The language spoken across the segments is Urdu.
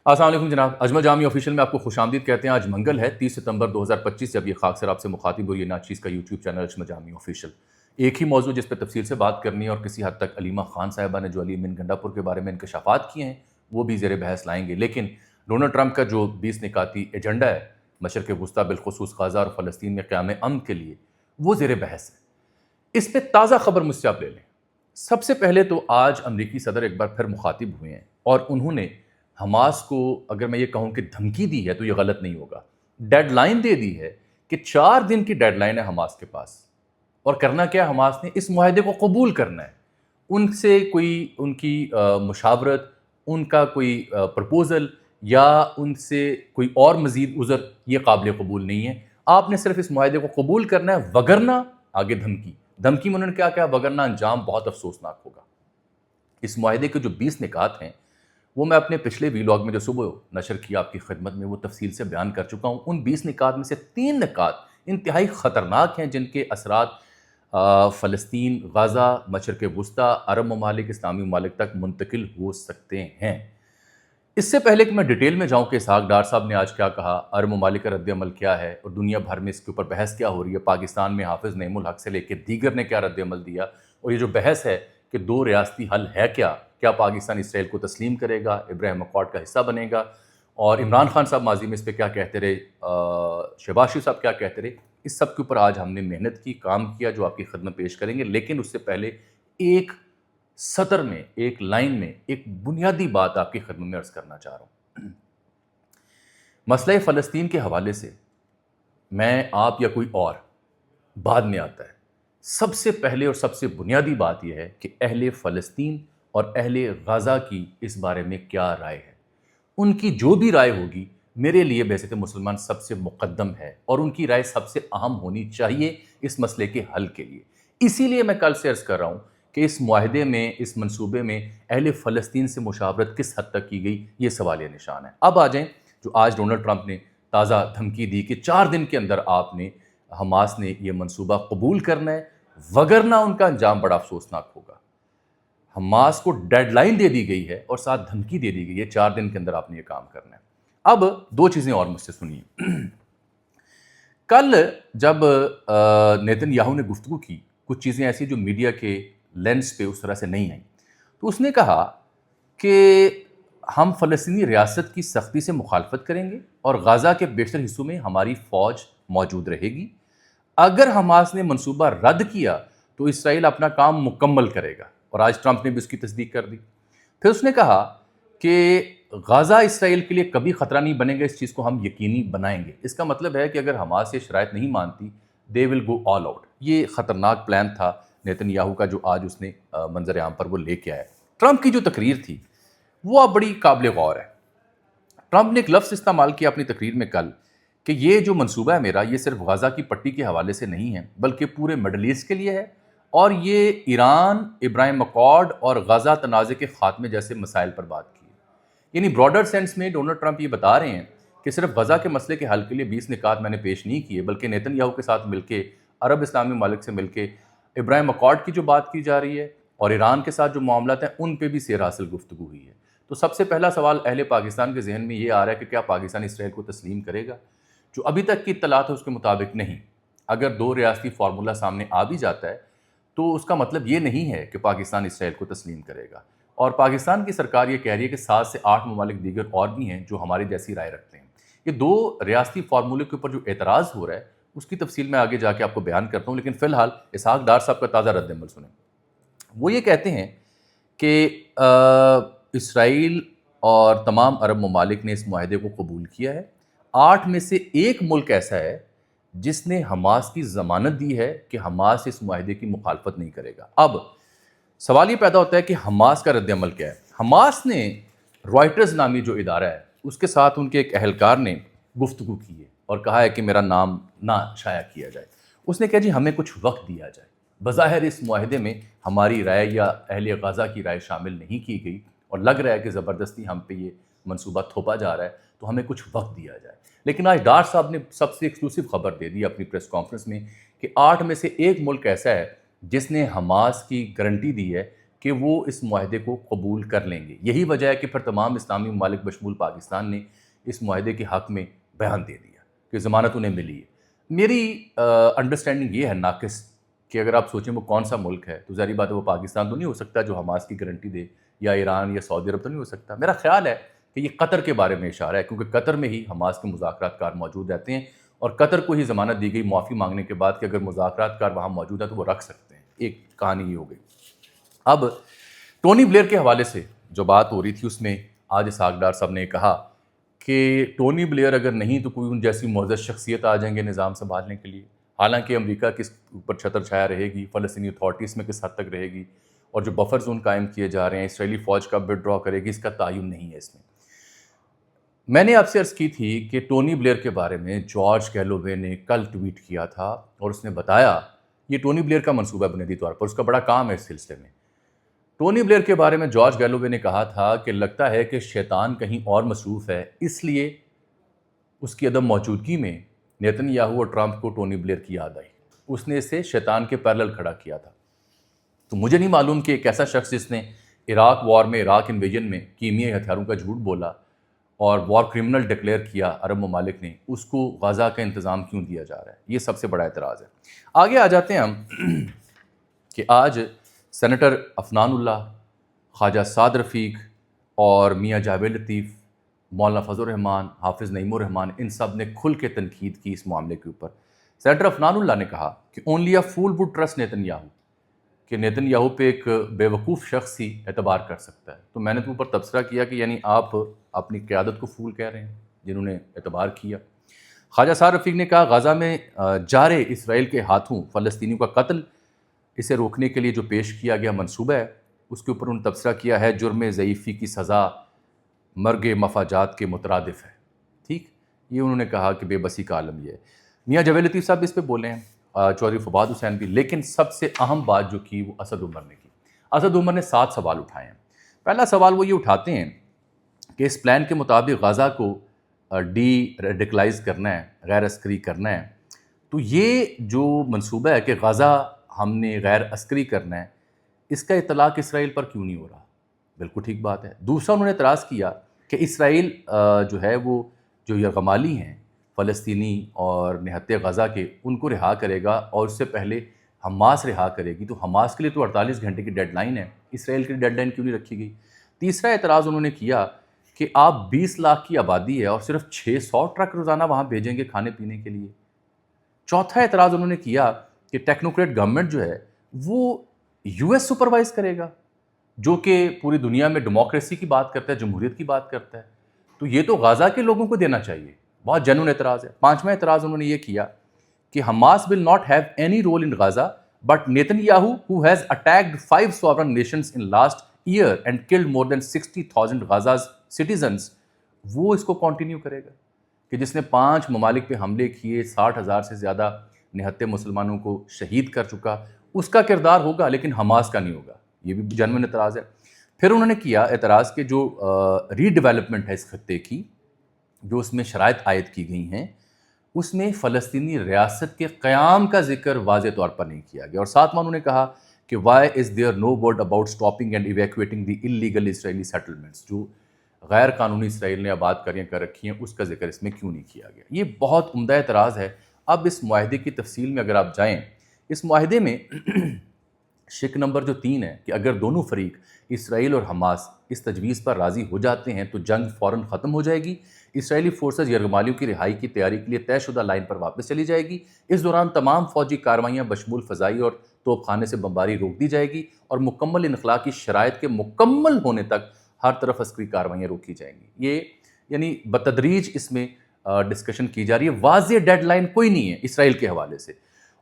السلام علیکم جناب، اجمل جامی آفیشیل میں آپ کو خوش آمدید کہتے ہیں۔ آج منگل ہے 30 ستمبر 2025 جب یہ خاک سر آپ سے مخاطب ہوئی ہے ناچیز کا یوٹیوب چینل اجمل جامی آفیشیل۔ ایک ہی موضوع جس پہ تفصیل سے بات کرنی ہے اور کسی حد تک علیمہ خان صاحبہ نے جو علی امین گنڈا پور کے بارے میں انکشافات کیے ہیں وہ بھی زیر بحث لائیں گے، لیکن ڈونلڈ ٹرمپ کا جو 20 نکاتی ایجنڈا ہے مشرق وسطیٰ بالخصوص غزہ اور فلسطین میں قیام امن کے لیے، وہ زیر بحث ہے۔ اس پہ تازہ خبر مجھ سے آپ لے لیں۔ سب سے پہلے تو آج امریکی صدر ایک بار پھر مخاطب ہوئے ہیں اور انہوں نے حماس کو، اگر میں یہ کہوں کہ دھمکی دی ہے تو یہ غلط نہیں ہوگا، ڈیڈ لائن دے دی ہے کہ 4 دن کی ڈیڈ لائن ہے حماس کے پاس، اور کرنا کیا ہے حماس نے؟ اس معاہدے کو قبول کرنا ہے۔ ان سے کوئی ان کی مشاورت، ان کا کوئی پرپوزل یا ان سے کوئی اور مزید عذر یہ قابل قبول نہیں ہے۔ آپ نے صرف اس معاہدے کو قبول کرنا ہے، وگرنہ آگے دھمکی میں انہوں نے کیا کہا؟ وگرنہ انجام بہت افسوسناک ہوگا۔ اس معاہدے کے جو 20 نکات ہیں وہ میں اپنے پچھلے ویلاگ میں جو صبح نشر کیا آپ کی خدمت میں وہ تفصیل سے بیان کر چکا ہوں۔ ان 20 نکات میں سے 3 نکات انتہائی خطرناک ہیں جن کے اثرات فلسطین، غزہ، مشرق وسطیٰ، عرب ممالک، اسلامی ممالک تک منتقل ہو سکتے ہیں۔ اس سے پہلے کہ میں ڈیٹیل میں جاؤں کہ اسحاق ڈار صاحب نے آج کیا کہا، عرب ممالک کا رد عمل کیا ہے اور دنیا بھر میں اس کے اوپر بحث کیا ہو رہی ہے، پاکستان میں حافظ نعیم الحق سے لے کے دیگر نے کیا رد عمل دیا، اور یہ جو بحث ہے کہ 2 ریاستی حل ہے کیا پاکستان اسرائیل کو تسلیم کرے گا، ابراہیم اکارڈ کا حصہ بنے گا، اور عمران خان صاحب ماضی میں اس پہ کیا کہتے رہے، شہباز شریف صاحب کیا کہتے رہے، اس سب کے اوپر آج ہم نے محنت کی، کام کیا، جو آپ کی خدمت پیش کریں گے۔ لیکن اس سے پہلے ایک سطر میں، ایک لائن میں ایک بنیادی بات آپ کی خدمت میں عرض کرنا چاہ رہا ہوں۔ مسئلہ فلسطین کے حوالے سے میں، آپ یا کوئی اور بعد میں آتا ہے، سب سے پہلے اور سب سے بنیادی بات یہ ہے کہ اہل فلسطین اور اہل غزہ کی اس بارے میں کیا رائے ہے۔ ان کی جو بھی رائے ہوگی میرے لیے بحیثیت مسلمان سب سے مقدم ہے، اور ان کی رائے سب سے اہم ہونی چاہیے اس مسئلے کے حل کے لیے۔ اسی لیے میں کل سے عرض کر رہا ہوں کہ اس معاہدے میں، اس منصوبے میں اہل فلسطین سے مشاورت کس حد تک کی گئی، یہ سوالیہ نشان ہے۔ اب آ جائیں جو آج ڈونلڈ ٹرمپ نے تازہ دھمکی دی کہ 4 دن کے اندر آپ نے، حماس نے یہ منصوبہ قبول کرنا ہے، وگرنہ ان کا انجام بڑا افسوسناک ہوگا۔ حماس کو ڈیڈ لائن دے دی گئی ہے اور ساتھ دھمکی دے دی گئی ہے 4 دن کے اندر آپ نے یہ کام کرنا ہے۔ اب 2 چیزیں اور مجھ سے سنیے۔ کل جب نیتن یاہو نے گفتگو کی، کچھ چیزیں ایسی جو میڈیا کے لینس پہ اس طرح سے نہیں آئیں، تو اس نے کہا کہ ہم فلسطینی ریاست کی سختی سے مخالفت کریں گے اور غزہ کے بیشتر حصوں میں ہماری فوج موجود رہے گی۔ اگر حماس نے منصوبہ رد کیا تو اسرائیل اپنا کام مکمل کرے گا، اور آج ٹرمپ نے بھی اس کی تصدیق کر دی۔ پھر اس نے کہا کہ غزہ اسرائیل کے لیے کبھی خطرہ نہیں بنے گا، اس چیز کو ہم یقینی بنائیں گے۔ اس کا مطلب ہے کہ اگر حماس یہ شرائط نہیں مانتی، دے ول گو آل آؤٹ۔ یہ خطرناک پلان تھا نیتن یاہو کا جو آج اس نے منظر عام پر وہ لے کے آیا۔ ٹرمپ کی جو تقریر تھی وہ اب بڑی قابل غور ہے۔ ٹرمپ نے ایک لفظ استعمال کیا اپنی تقریر میں کل کہ یہ جو منصوبہ ہے میرا، یہ صرف غزہ کی پٹی کے حوالے سے نہیں ہے بلکہ پورے مڈل ایسٹ کے لیے ہے، اور یہ ایران، ابراہیم اکارڈ اور غزہ تنازع کے خاتمے جیسے مسائل پر بات کی ہے۔ یعنی براڈر سینس میں ڈونلڈ ٹرمپ یہ بتا رہے ہیں کہ صرف غزہ کے مسئلے کے حل کے لیے 20 نکات میں نے پیش نہیں کیے، بلکہ نیتن یاہو کے ساتھ مل کے، عرب اسلامی ممالک سے مل کے ابراہیم اکارڈ کی جو بات کی جا رہی ہے اور ایران کے ساتھ جو معاملات ہیں ان پہ بھی سیر حاصل گفتگو ہوئی ہے۔ تو سب سے پہلا سوال اہل پاکستان کے ذہن میں یہ آ رہا ہے کہ کیا پاکستان اسرائیل کو تسلیم کرے گا؟ جو ابھی تک کی اطلاعات ہے اس کے مطابق نہیں۔ اگر 2 ریاستی فارمولہ سامنے آ بھی جاتا ہے تو اس کا مطلب یہ نہیں ہے کہ پاکستان اسرائیل کو تسلیم کرے گا، اور پاکستان کی سرکار یہ کہہ رہی ہے کہ 7 سے 8 ممالک دیگر اور بھی ہیں جو ہماری جیسی رائے رکھتے ہیں۔ یہ 2 ریاستی فارمولے کے اوپر جو اعتراض ہو رہا ہے اس کی تفصیل میں آگے جا کے آپ کو بیان کرتا ہوں، لیکن فی الحال اسحاق ڈار صاحب کا تازہ رد عمل سنیں۔ وہ یہ کہتے ہیں کہ اسرائیل اور تمام عرب ممالک نے اس معاہدے کو قبول کیا ہے، 8 میں سے 1 ملک ایسا ہے جس نے حماس کی ضمانت دی ہے کہ حماس اس معاہدے کی مخالفت نہیں کرے گا۔ اب سوال یہ پیدا ہوتا ہے کہ حماس کا رد عمل کیا ہے؟ حماس نے رائٹرز نامی جو ادارہ ہے اس کے ساتھ ان کے ایک اہلکار نے گفتگو کی ہے اور کہا ہے کہ میرا نام نہ شائع کیا جائے۔ اس نے کہا جی ہمیں کچھ وقت دیا جائے، بظاہر اس معاہدے میں ہماری رائے یا اہل غزہ کی رائے شامل نہیں کی گئی اور لگ رہا ہے کہ زبردستی ہم پہ یہ منصوبہ تھوپا جا رہا ہے، تو ہمیں کچھ وقت دیا جائے۔ لیکن آج ڈار صاحب نے سب سے ایکسکلوسیو خبر دے دی اپنی پریس کانفرنس میں کہ 8 میں سے 1 ملک ایسا ہے جس نے حماس کی گارنٹی دی ہے کہ وہ اس معاہدے کو قبول کر لیں گے. یہی وجہ ہے کہ پھر تمام اسلامی ممالک بشمول پاکستان نے اس معاہدے کے حق میں بیان دے دیا کہ ضمانت انہیں ملی ہے. میری انڈرسٹینڈنگ یہ ہے ناقص کہ اگر آپ سوچیں وہ کون سا ملک ہے تو ظاہری بات ہے وہ پاکستان تو نہیں ہو سکتا جو حماس کی گارنٹی دے, یا ایران یا سعودی عرب تو نہیں ہو سکتا. میرا خیال ہے کہ یہ قطر کے بارے میں اشارہ ہے, کیونکہ قطر میں ہی حماس کے مذاکرات کار موجود رہتے ہیں اور قطر کو ہی ضمانت دی گئی معافی مانگنے کے بعد کہ اگر مذاکرات کار وہاں موجود ہے تو وہ رکھ سکتے ہیں. ایک کہانی یہ ہو گئی. اب ٹونی بلیئر کے حوالے سے جو بات ہو رہی تھی اس میں آج اسحاق ڈار صاحب نے کہا کہ ٹونی بلیئر اگر نہیں تو کوئی ان جیسی معزز شخصیت آ جائیں گے نظام سنبھالنے کے لیے. حالانکہ امریکہ کس اوپر چھتر چھایا رہے گی, فلسطینی اتھارٹیز میں کس حد تک رہے گی, اور جو بفر زون قائم کیے جا رہے ہیں اسرائیلی فوج کب ود ڈرا کرے گی, اس کا تعین نہیں ہے اس میں. میں نے آپ سے عرض کی تھی کہ ٹونی بلیئر کے بارے میں جارج گیلووے نے کل ٹویٹ کیا تھا اور اس نے بتایا یہ ٹونی بلیئر کا منصوبہ ہے بنیادی طور پر, اس کا بڑا کام ہے اس سلسلے میں. ٹونی بلیئر کے بارے میں جارج گیلووے نے کہا تھا کہ لگتا ہے کہ شیطان کہیں اور مصروف ہے, اس لیے اس کی عدم موجودگی میں نیتن یاہو اور ٹرمپ کو ٹونی بلیئر کی یاد آئی. اس نے اسے شیطان کے پیرلل کھڑا کیا تھا. تو مجھے نہیں معلوم کہ ایک ایسا شخص جس نے عراق وار میں, عراق انویژن میں کیمیائی ہتھیاروں کا جھوٹ بولا اور وار کرمنل ڈکلیئر کیا عرب ممالک نے, اس کو غزہ کا انتظام کیوں دیا جا رہا ہے. یہ سب سے بڑا اعتراض ہے. آگے آ جاتے ہیں ہم کہ آج سینیٹر عفنان اللہ, خواجہ سعد رفیق اور میاں جاوید لطیف, مولانا فضل الرحمان, حافظ نعیم الرحمان, ان سب نے کھل کے تنقید کی اس معاملے کے اوپر. سینیٹر عفنان اللہ نے کہا کہ only a fool would trust Netanyahu, کہ نیتن یاہو پہ ایک بے وقوف شخص ہی اعتبار کر سکتا ہے. تو میں نے تو اوپر تبصرہ کیا کہ یعنی آپ اپنی قیادت کو فول کہہ رہے ہیں جنہوں نے اعتبار کیا. خواجہ سعد رفیق نے کہا غزہ میں جارے اسرائیل کے ہاتھوں فلسطینیوں کا قتل, اسے روکنے کے لیے جو پیش کیا گیا منصوبہ ہے اس کے اوپر انہوں نے تبصرہ کیا ہے جرم ضعیفی کی سزا مرگ مفاجات کے مترادف ہے. ٹھیک, یہ انہوں نے کہا کہ بے بسی کا عالم یہ ہے. میاں جاوید لطیف صاحب اس پہ بولے ہیں, چودھری فواد حسین بھی, لیکن سب سے اہم بات جو کی وہ اسد عمر نے کی. اسد عمر نے 7 سوال اٹھائے ہیں. پہلا سوال وہ یہ اٹھاتے ہیں کہ اس پلان کے مطابق غزہ کو ڈی ریڈیکلائز کرنا ہے, غیر عسکری کرنا ہے. تو یہ جو منصوبہ ہے کہ غزہ ہم نے غیر عسکری کرنا ہے, اس کا اطلاق اسرائیل پر کیوں نہیں ہو رہا؟ بالکل ٹھیک بات ہے. دوسرا انہوں نے اعتراض کیا کہ اسرائیل جو ہے وہ جو یرغمالی ہیں فلسطینی اور نہتے غزہ کے, ان کو رہا کرے گا اور اس سے پہلے حماس رہا کرے گی. تو حماس کے لیے تو 48 گھنٹے کی ڈیڈ لائن ہے, اسرائیل کے لیے ڈیڈ لائن کیوں نہیں رکھی گئی؟ تیسرا اعتراض انہوں نے کیا کہ آپ 20 لاکھ کی آبادی ہے اور صرف 600 ٹرک روزانہ وہاں بھیجیں گے کھانے پینے کے لیے. چوتھا اعتراض انہوں نے کیا کہ ٹیکنوکریٹ گورنمنٹ جو ہے وہ یو ایس سپروائز کرے گا, جو کہ پوری دنیا میں ڈیموکریسی کی بات کرتا ہے, جمہوریت کی بات کرتا ہے. تو یہ تو غزہ کے لوگوں کو دینا چاہیے. بہت جنون اعتراض ہے. پانچواں اعتراض انہوں نے یہ کیا کہ Hamas will not have any role in Gaza but Netanyahu who has attacked 5 sovereign nations in last year and killed more than 60,000 غزہ's citizens, وہ اس کو کنٹینیو کرے گا کہ جس نے 5 ممالک پہ حملے کیے, 60,000 سے زیادہ نہتے مسلمانوں کو شہید کر چکا, اس کا کردار ہوگا لیکن حماس کا نہیں ہوگا. یہ بھی جنون اعتراض ہے. پھر انہوں نے کیا اعتراض کہ جو ری ڈیولپمنٹ ہے اس خطے کی, جو اس میں شرائط عائد کی گئی ہیں, اس میں فلسطینی ریاست کے قیام کا ذکر واضح طور پر نہیں کیا گیا. اور ساتواں انہوں نے کہا کہ why is there no word about stopping and evacuating the illegal Israeli settlements, جو غیر قانونی اسرائیل نے آباد کر رکھی ہیں اس کا ذکر اس میں کیوں نہیں کیا گیا. یہ بہت عمدہ اعتراض ہے. اب اس معاہدے کی تفصیل میں اگر آپ جائیں, اس معاہدے میں شق نمبر جو 3 ہے کہ اگر دونوں فریق اسرائیل اور حماس اس تجویز پر راضی ہو جاتے ہیں تو جنگ فوراً ختم ہو جائے گی. اسرائیلی فورسز یرغمالیوں کی رہائی کی تیاری کے لیے طے شدہ لائن پر واپس چلی جائے گی. اس دوران تمام فوجی کارروائیاں بشمول فضائی اور توپ خانے سے بمباری روک دی جائے گی اور مکمل انخلاء کی شرائط کے مکمل ہونے تک ہر طرف عسکری کارروائیاں روکی جائیں گی. یہ یعنی بتدریج اس میں ڈسکشن کی جا رہی ہے. واضح ڈیڈ لائن کوئی نہیں ہے اسرائیل کے حوالے سے,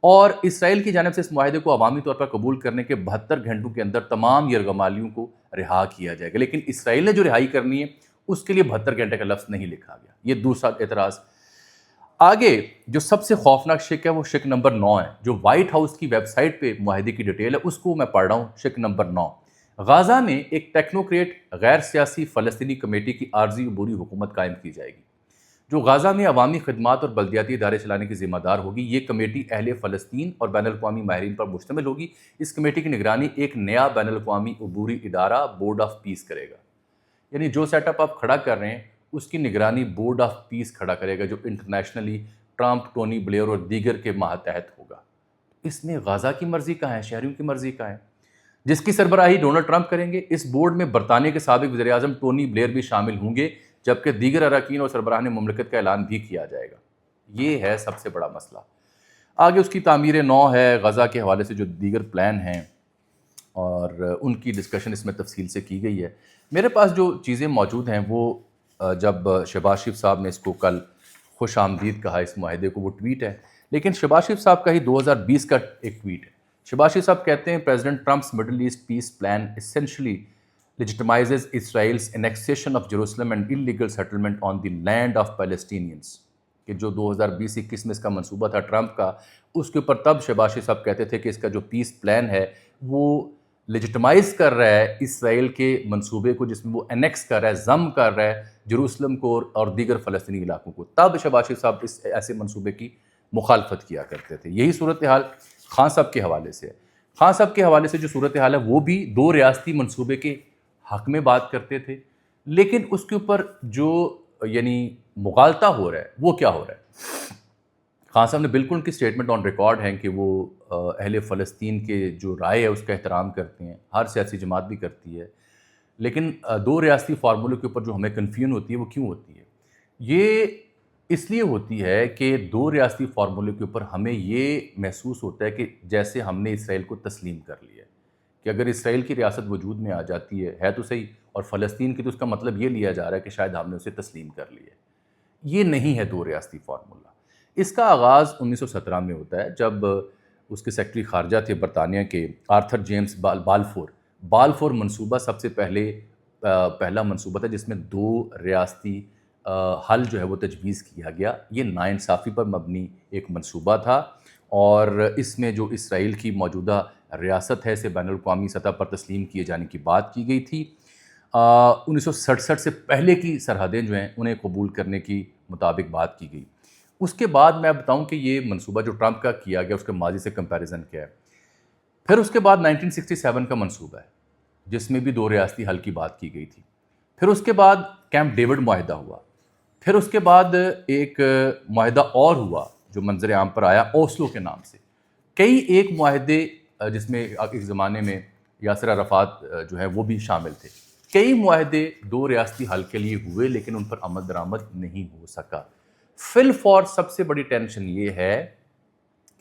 اور اسرائیل کی جانب سے اس معاہدے کو عوامی طور پر قبول کرنے کے 72 گھنٹوں کے اندر تمام یرغمالیوں کو رہا کیا جائے گا. لیکن اسرائیل نے جو رہائی کرنی ہے اس کے لیے 72 گھنٹے کا لفظ نہیں لکھا گیا. یہ دوسرا اعتراض. آگے جو سب سے خوفناک شق ہے وہ شق نمبر 9 ہے, جو وائٹ ہاؤس کی ویب سائٹ پہ معاہدے کی ڈیٹیل ہے, اس کو میں پڑھ رہا ہوں. شق نمبر 9, غزہ میں ایک ٹیکنوکریٹ غیر سیاسی فلسطینی کمیٹی کی عارضی عبوری حکومت قائم کی جائے گی جو غزہ میں عوامی خدمات اور بلدیاتی ادارے چلانے کی ذمہ دار ہوگی۔ یہ کمیٹی اہل فلسطین اور بین الاقوامی ماہرین پر مشتمل ہوگی۔ اس کمیٹی کی نگرانی ایک نیا بین الاقوامی عبوری ادارہ بورڈ آف پیس کرے گا۔ یعنی جو سیٹ اپ آپ کھڑا کر رہے ہیں اس کی نگرانی بورڈ آف پیس کھڑا کرے گا، جو انٹرنیشنلی ٹرمپ، ٹونی بلیئر اور دیگر کے ماتحت ہوگا۔ اس میں غزہ کی مرضی کہاں ہے، شہریوں کی مرضی کہاں ہے؟ جس کی سربراہی ڈونلڈ ٹرمپ کریں گے۔ اس بورڈ میں برطانیہ کے سابق وزیر اعظم ٹونی بلیئر بھی شامل ہوں گے، جبکہ دیگر اراکین اور سربراہان مملکت کا اعلان بھی کیا جائے گا۔ یہ ہے سب سے بڑا مسئلہ۔ آگے اس کی تعمیر نو ہے، غزہ کے حوالے سے جو دیگر پلان ہیں اور ان کی ڈسکشن اس میں تفصیل سے کی گئی ہے۔ میرے پاس جو چیزیں موجود ہیں وہ جب شہباز شریف صاحب نے اس کو کل خوش آمدید کہا اس معاہدے کو، وہ ٹویٹ ہے، لیکن شہباز شریف صاحب کا ہی 2020 کا ایک ٹویٹ ہے۔ شہباز شریف صاحب کہتے ہیں President Trump's Middle East peace plan essentially legitimizes Israel's annexation of Jerusalem and illegal settlement on the land of Palestinians، کہ جو 2020-21 میں اس کا منصوبہ تھا ٹرمپ کا، اس کے اوپر تب شہباز شریف صاحب کہتے تھے کہ اس کا جو پیس پلان ہے وہ لیجٹمائز کر رہا ہے اسرائیل کے منصوبے کو، جس میں وہ انیکس کر رہا ہے، ضم کر رہا ہے جروسلم کو اور دیگر فلسطینی علاقوں کو۔ تب شہباز شریف صاحب اس ایسے منصوبے کی مخالفت کیا کرتے تھے۔ یہی صورتحال خان صاحب کے حوالے سے ہے۔ خان صاحب کے حوالے سے جو صورتحال ہے وہ بھی دو ریاستی منصوبے کے حق میں بات کرتے تھے، لیکن اس کے اوپر جو یعنی مغالطہ ہو رہا ہے وہ کیا ہو رہا ہے؟ خان صاحب نے بالکل ان کی سٹیٹمنٹ آن ریکارڈ ہیں کہ وہ اہل فلسطین کے جو رائے ہے اس کا احترام کرتے ہیں، ہر سیاسی جماعت بھی کرتی ہے، لیکن دو ریاستی فارمولے کے اوپر جو ہمیں کنفیوژن ہوتی ہے وہ کیوں ہوتی ہے؟ یہ اس لیے ہوتی ہے کہ دو ریاستی فارمولے کے اوپر ہمیں یہ محسوس ہوتا ہے کہ جیسے ہم نے اسرائیل کو تسلیم کر لیا ہے، کہ اگر اسرائیل کی ریاست وجود میں آ جاتی ہے تو صحیح، اور فلسطین کی تو اس کا مطلب یہ لیا جا رہا ہے کہ شاید ہم نے اسے تسلیم کر لیا ہے۔ یہ نہیں ہے دو ریاستی فارمولہ۔ اس کا آغاز 1917 میں ہوتا ہے، جب اس کے سیکرٹری خارجہ تھے برطانیہ کے آرتھر جیمز بالفور منصوبہ سب سے پہلا منصوبہ تھا جس میں دو ریاستی حل جو ہے وہ تجویز کیا گیا۔ یہ ناانصافی پر مبنی ایک منصوبہ تھا، اور اس میں جو اسرائیل کی موجودہ ریاست ہے اسے بین الاقوامی سطح پر تسلیم کیے جانے کی بات کی گئی تھی۔ 1967 سے پہلے کی سرحدیں جو ہیں انہیں قبول کرنے کی مطابق بات کی گئی۔ اس کے بعد میں بتاؤں کہ یہ منصوبہ جو ٹرمپ کا کیا گیا اس کے ماضی سے کمپیریزن کیا ہے۔ پھر اس کے بعد 1967 کا منصوبہ ہے جس میں بھی دو ریاستی حل کی بات کی گئی تھی۔ پھر اس کے بعد کیمپ ڈیوڈ معاہدہ ہوا۔ پھر اس کے بعد ایک معاہدہ اور ہوا جو منظر عام پر آیا اوسلو کے نام سے۔ کئی ایک معاہدے جس میں ایک زمانے میں یاسر عرفات جو ہے وہ بھی شامل تھے۔ کئی معاہدے دو ریاستی حل کے لیے ہوئے لیکن ان پر عمل درآمد نہیں ہو سکا۔ فی الفور سب سے بڑی ٹینشن یہ ہے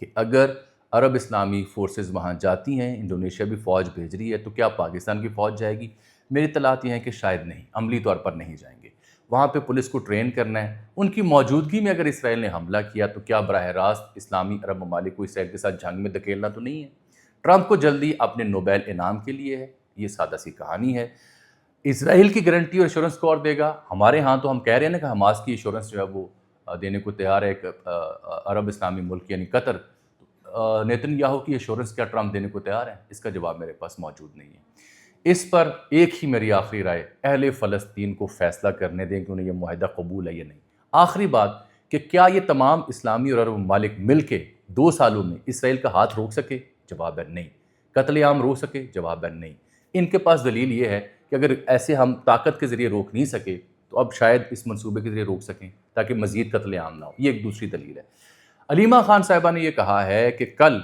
کہ اگر عرب اسلامی فورسز وہاں جاتی ہیں، انڈونیشیا بھی فوج بھیج رہی ہے، تو کیا پاکستان کی فوج جائے گی؟ میری اطلاعات یہ ہیں کہ شاید نہیں، عملی طور پر نہیں جائیں گے۔ وہاں پہ پولیس کو ٹرین کرنا ہے۔ ان کی موجودگی میں اگر اسرائیل نے حملہ کیا تو کیا براہ راست اسلامی عرب ممالک کو اسرائیل کے ساتھ جنگ میں دھکیلنا تو نہیں ہے؟ ٹرمپ کو جلدی اپنے نوبیل انعام کے لیے ہے، یہ سادہ سی کہانی ہے۔ اسرائیل کی گارنٹی اور ایشورنس کون دے گا؟ ہمارے ہاں تو ہم کہہ رہے ہیں نا کہ حماس کی ایشورنس جو ہے وہ دینے کو تیار ہے ایک عرب اسلامی ملک یعنی قطر۔ نیتن یاہو کی ایشورنس کیا ٹرمپ دینے کو تیار ہے؟ اس کا جواب میرے پاس موجود نہیں ہے۔ اس پر ایک ہی میری آخری رائے، اہل فلسطین کو فیصلہ کرنے دیں کہ انہیں یہ معاہدہ قبول ہے یا نہیں۔ آخری بات کہ کیا یہ تمام اسلامی اور عرب ممالک مل کے 2 سالوں میں اسرائیل کا ہاتھ روک سکے؟ جواب ہے نہیں۔ قتل عام روک سکے؟ جواب ہے نہیں۔ ان کے پاس دلیل یہ ہے کہ اگر ایسے ہم طاقت کے ذریعے روک نہیں سکے تو اب شاید اس منصوبے کے ذریعے روک سکیں تاکہ مزید قتل عام نہ ہو۔ یہ ایک دوسری دلیل ہے۔ علیمہ خان صاحبہ نے یہ کہا ہے کہ کل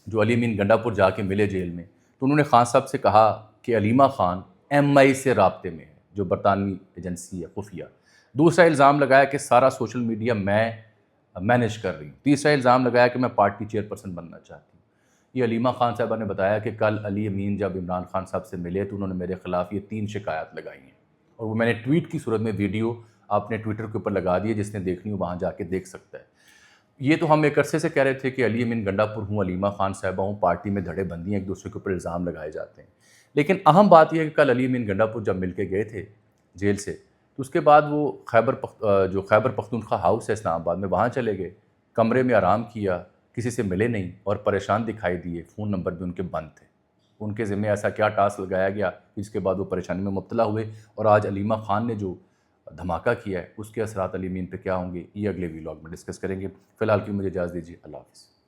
جو علی امین گنڈا پور جا کے ملے جیل میں تو انہوں نے خان صاحب سے کہا کہ علیمہ خان ایم آئی سے رابطے میں ہے، جو برطانوی ایجنسی ہے خفیہ۔ دوسرا الزام لگایا کہ سارا سوشل میڈیا میں مینیج کر رہی ہوں۔ تیسرا الزام لگایا کہ میں پارٹی چیئرپرسن بننا چاہتی ہوں۔ یہ علیمہ خان صاحبہ نے بتایا کہ کل علی امین جب عمران خان صاحب سے ملے تو انہوں نے میرے خلاف یہ 3 شکایات لگائی ہیں، اور وہ میں نے ٹویٹ کی صورت میں ویڈیو آپ نے ٹویٹر کے اوپر لگا دی ہے، جس نے دیکھنی ہو وہاں جا کے دیکھ سکتا ہے۔ یہ تو ہم ایک عرصے سے کہہ رہے تھے کہ علی امین گنڈا پور ہوں، علیمہ خان صاحبہ ہوں، پارٹی میں دھڑے بندی ہیں، ایک دوسرے کے اوپر الزام لگائے جاتے ہیں۔ لیکن اہم بات یہ ہے کہ کل علی امین گنڈا پور جب مل کے گئے تھے جیل سے تو اس کے بعد وہ جو خیبر پختونخوا ہاؤس ہے اسلام آباد میں، وہاں چلے گئے، کمرے میں آرام کیا، کسی سے ملے نہیں اور پریشان دکھائی دیے، فون نمبر بھی ان کے بند تھے۔ ان کے ذمہ ایسا کیا ٹاسک لگایا گیا جس کے بعد وہ پریشانی میں مبتلا ہوئے، اور آج علیمہ خان نے جو دھماکہ کیا ہے اس کے اثرات علی امین پہ کیا ہوں گے، یہ اگلے ولاگ میں ڈسکس کریں گے. فی الحال کی مجھے اجازت دیجیے. اللہ حافظ.